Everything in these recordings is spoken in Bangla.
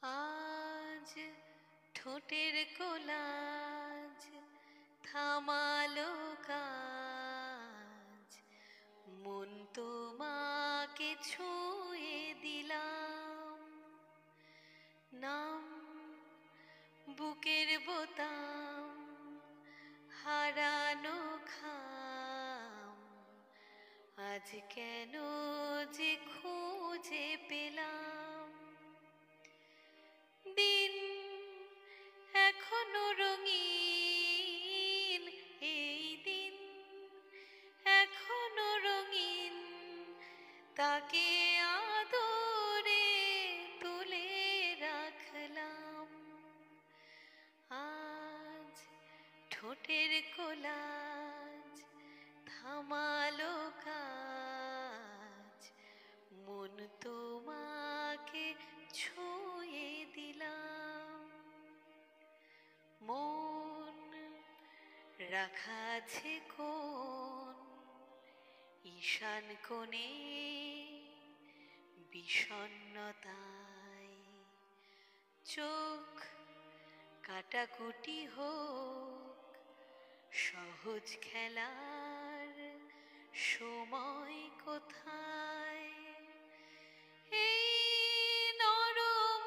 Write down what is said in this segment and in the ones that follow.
আজ ঠোঁটের কোলাজ থামালো কাজ, মন তোমাকে ছুঁয়ে দিলাম। নাম বুকের বোতাম, হারানো খাম, আজ কেন যে খুঁজে পেলাম। দিন এখনো রঙিন, এই দিন এখনো রঙিন, তাকে আদরে তুলে রাখলাম। আজ ঠোঁটের কোলাজ থামালো কাজ, মন তোমাকে ছুঁয়ে দিলাম। মন রাখা আছে কোন ঈশান কোণে বিষণ্ণতায়, চোখ কাটাকুটি হোক সহজ খেলার সময় কোথায়। এই নরম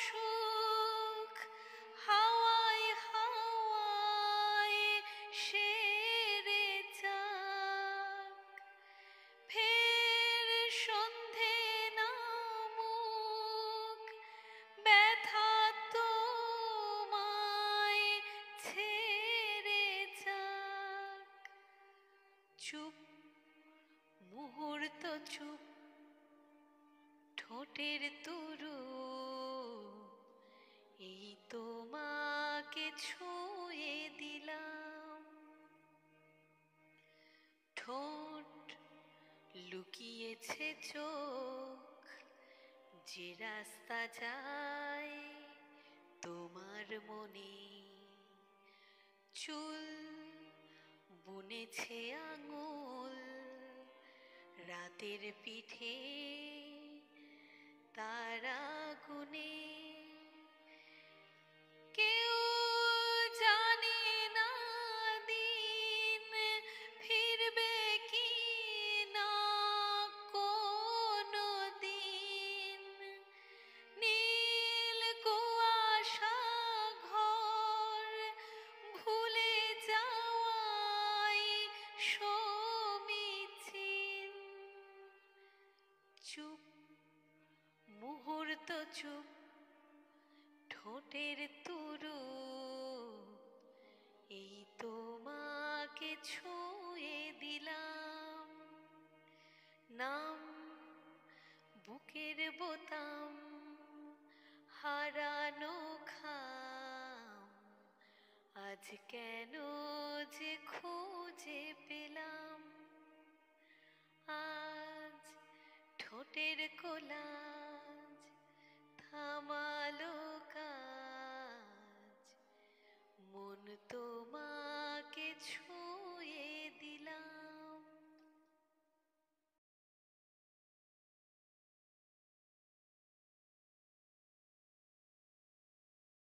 সুখ হাওয়ায় হাওয়ায় সেরে যাক, ফের সন্ধে নামুক, ব্যথা তোমায় ছেড়ে যাক। চুপ মুহূর্ত চুপ, ঠোঁটের তুরু এই তোমাকে ছুঁয়ে দিলাম। ঠোঁট লুকিয়েছে চোখ, যে রাস্তা যায় তোমার মনে। চুল বুনেছে আঙুল রাতের পিঠে তারা গুনে। কেউ জানে না দিন ফিরবে কি না কোনো দিন। নীল কুয়াশা ঘর ভুলে যাওয়াই সমীচীন। চুপ মুহূর্ত চুপ, ঠোঁটের তুরু এই তোমাকে ছুঁয়ে দিলাম। নাম বুকের বোতাম, হারানো খাম, আজ কেন যে খুঁজে পেলাম। আজ ঠোঁটের কোলাজ থামালো কাজ, মন তোমাকে ছুঁয়ে